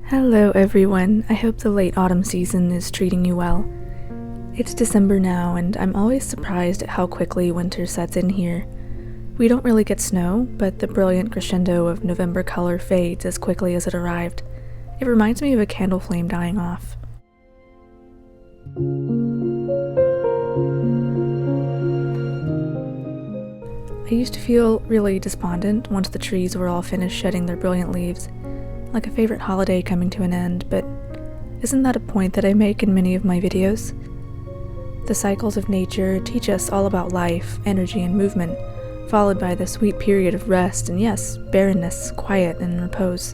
Hello everyone, I hope the late autumn season is treating you well. It's December now, and I'm always surprised at how quickly winter sets in here. We don't really get snow, but the brilliant crescendo of November color fades as quickly as it arrived. It reminds me of a candle flame dying off. I used to feel really despondent once the trees were all finished shedding their brilliant leaves, like a favorite holiday coming to an end, but isn't that a point that I make in many of my videos? The cycles of nature teach us all about life, energy, and movement, followed by the sweet period of rest and, yes, barrenness, quiet, and repose.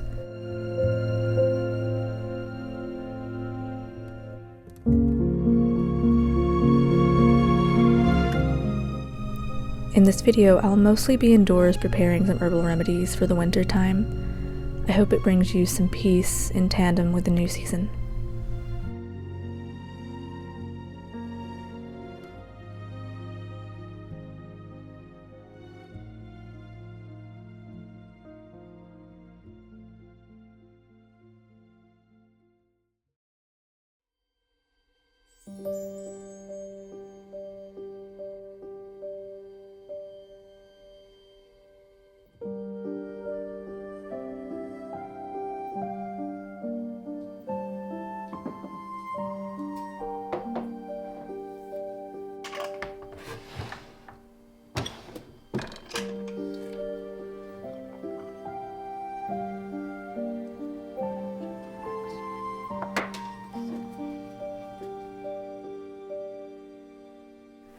In this video, I'll mostly be indoors preparing some herbal remedies for the winter time. I hope it brings you some peace in tandem with the new season.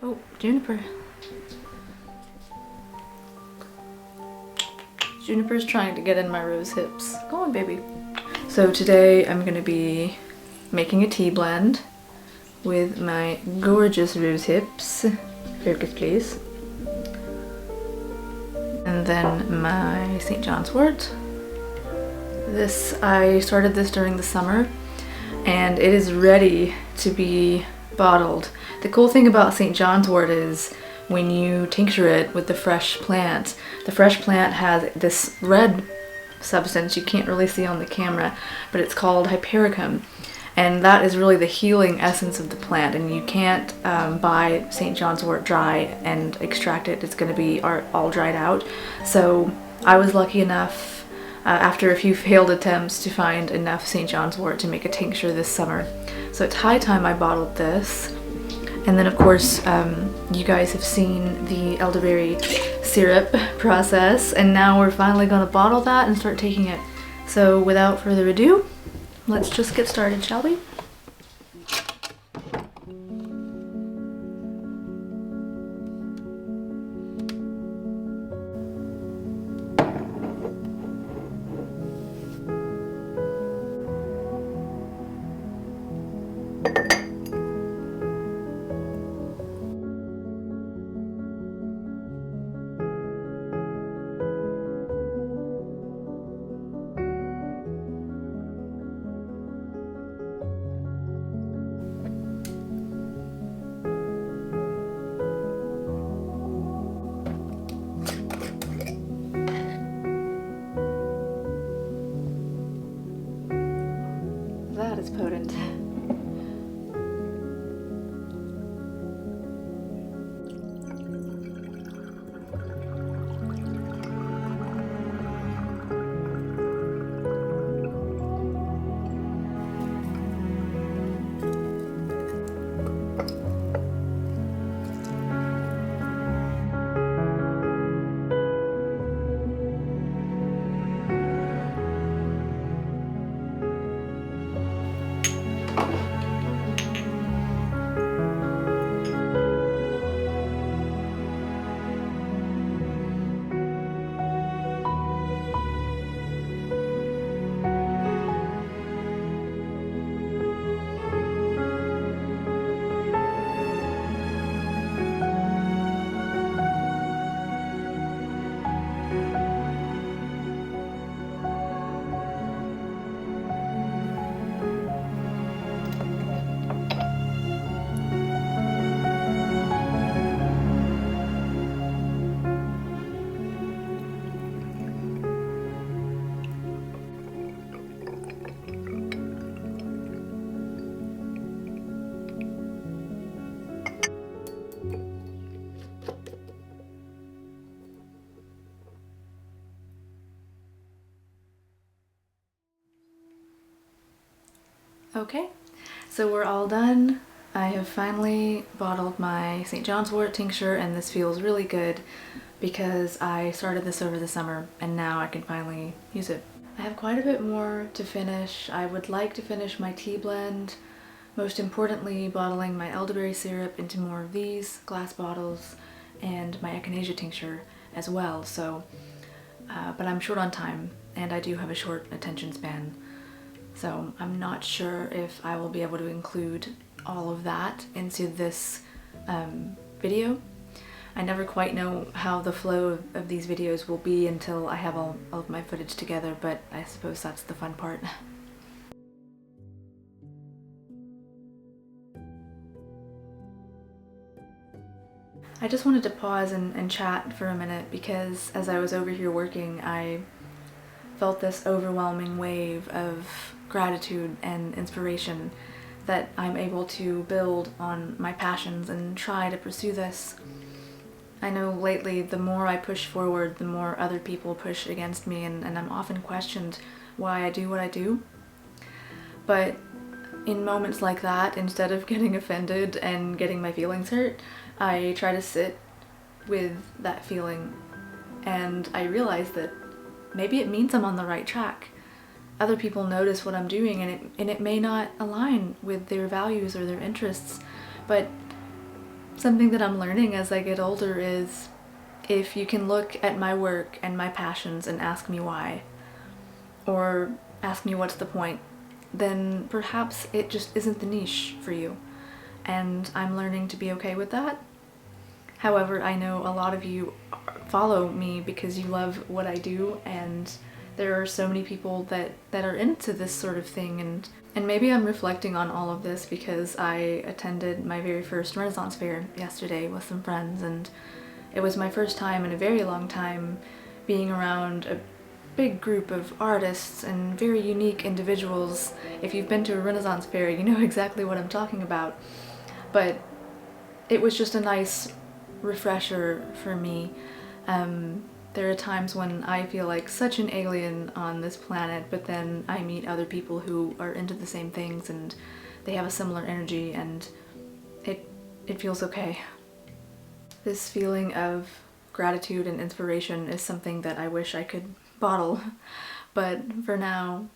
Oh, Juniper. Juniper's trying to get in my rose hips. Go on, baby. So today I'm gonna be making a tea blend with my gorgeous rose hips. Focus, please. And then my St. John's wort. I started this during the summer, and it is ready to be bottled. The cool thing about St. John's wort is when you tincture it with the fresh plant has this red substance you can't really see on the camera, but it's called hypericum, and that is really the healing essence of the plant, and you can't buy St. John's wort dry and extract it. It's going to be all dried out. So I was lucky enough after a few failed attempts to find enough St. John's wort to make a tincture this summer. So it's high time I bottled this. And then of course, you guys have seen the elderberry syrup process, and now we're finally gonna bottle that and start taking it. So without further ado, let's just get started, shall we? That is potent. Okay, so we're all done. I have finally bottled my St. John's wort tincture, and this feels really good because I started this over the summer and now I can finally use it. I have quite a bit more to finish. I would like to finish my tea blend, most importantly bottling my elderberry syrup into more of these glass bottles and my echinacea tincture as well. So, but I'm short on time and I do have a short attention span. So I'm not sure if I will be able to include all of that into this video. I never quite know how the flow of these videos will be until I have all of my footage together, but I suppose that's the fun part. I just wanted to pause and chat for a minute because as I was over here working, I felt this overwhelming wave of gratitude and inspiration that I'm able to build on my passions and try to pursue this. I know lately the more I push forward, the more other people push against me, and I'm often questioned why I do what I do. But in moments like that, instead of getting offended and getting my feelings hurt, I try to sit with that feeling, and I realize that maybe it means I'm on the right track. Other people notice what I'm doing and it may not align with their values or their interests, but something that I'm learning as I get older is if you can look at my work and my passions and ask me why, or ask me what's the point, then perhaps it just isn't the niche for you. And I'm learning to be okay with that. However, I know a lot of you follow me because you love what I do, and there are so many people that are into this sort of thing, and maybe I'm reflecting on all of this because I attended my very first Renaissance fair yesterday with some friends, and it was my first time in a very long time being around a big group of artists and very unique individuals. If you've been to a Renaissance fair, you know exactly what I'm talking about. But it was just a nice refresher for me. There are times when I feel like such an alien on this planet, but then I meet other people who are into the same things and they have a similar energy, and it feels okay. This feeling of gratitude and inspiration is something that I wish I could bottle, but for now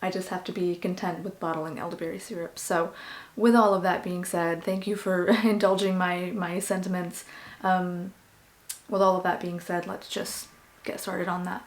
I just have to be content with bottling elderberry syrup. So with all of that being said, thank you for indulging my sentiments. With all of that being said, let's just get started on that.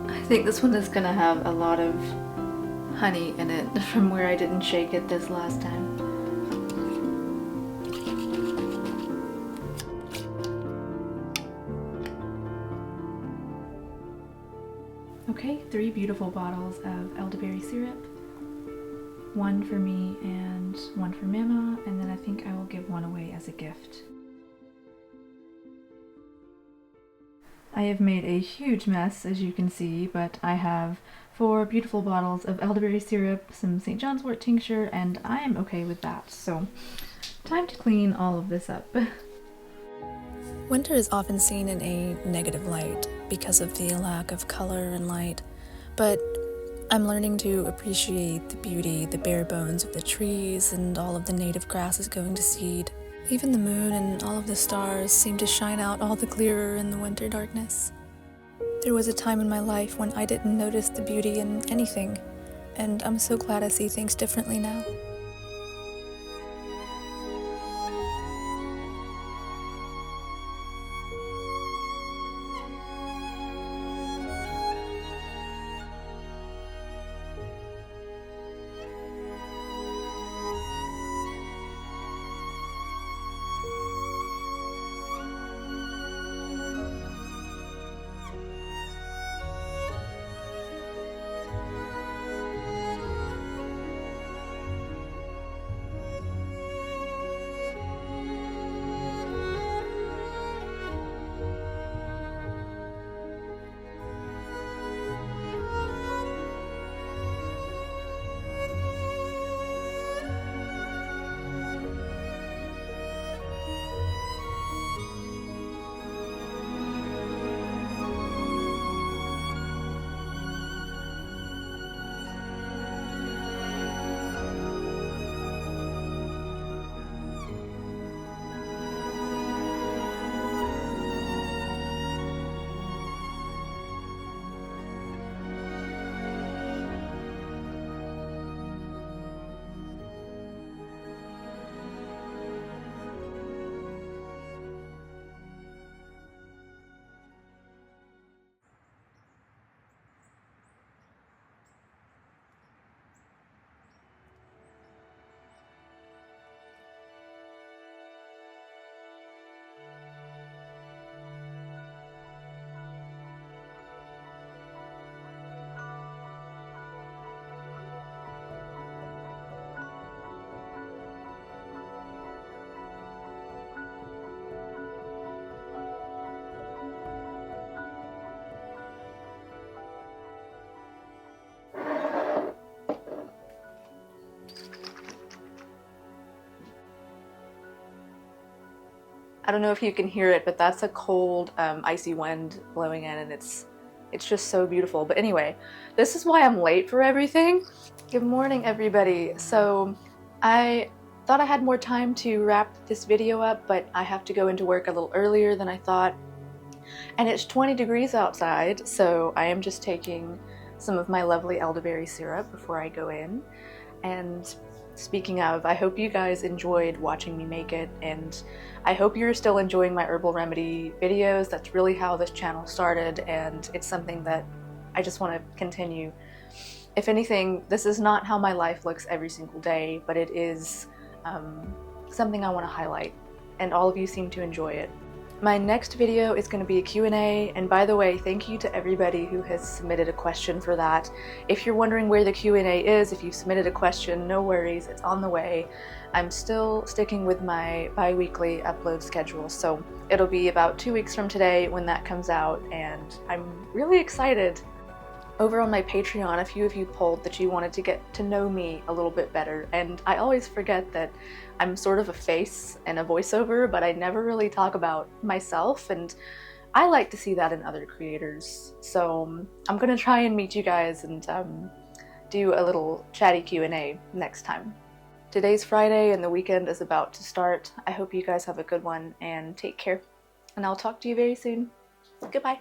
I think this one is gonna have a lot of honey in it from where I didn't shake it this last time. Okay, 3 beautiful bottles of elderberry syrup. 1 for me and 1 for Mama, and then I think I will give 1 away as a gift. I have made a huge mess, as you can see, but I have 4 beautiful bottles of elderberry syrup, some St. John's wort tincture, and I am okay with that. So, time to clean all of this up. Winter is often seen in a negative light because of the lack of color and light, but I'm learning to appreciate the beauty, the bare bones of the trees and all of the native grasses going to seed. Even the moon and all of the stars seem to shine out all the clearer in the winter darkness. There was a time in my life when I didn't notice the beauty in anything, and I'm so glad I see things differently now. I don't know if you can hear it, but that's a cold, icy wind blowing in, and it's just so beautiful. But anyway, this is why I'm late for everything. Good morning, everybody. So I thought I had more time to wrap this video up, but I have to go into work a little earlier than I thought. And it's 20 degrees outside, so I am just taking some of my lovely elderberry syrup before I go in. And speaking of, I hope you guys enjoyed watching me make it, and I hope you're still enjoying my herbal remedy videos. That's really how this channel started, and it's something that I just want to continue. If anything, this is not how my life looks every single day, but it is something I want to highlight, and all of you seem to enjoy it. My next video is going to be a Q&A, and by the way, thank you to everybody who has submitted a question for that. If you're wondering where the Q&A is, if you've submitted a question, no worries, it's on the way. I'm still sticking with my bi-weekly upload schedule, so it'll be about 2 weeks from today when that comes out, and I'm really excited. Over on my Patreon, a few of you polled that you wanted to get to know me a little bit better, and I always forget that I'm sort of a face and a voiceover, but I never really talk about myself, and I like to see that in other creators. So I'm gonna try and meet you guys and do a little chatty Q&A next time. Today's Friday and the weekend is about to start. I hope you guys have a good one and take care, and I'll talk to you very soon. Goodbye.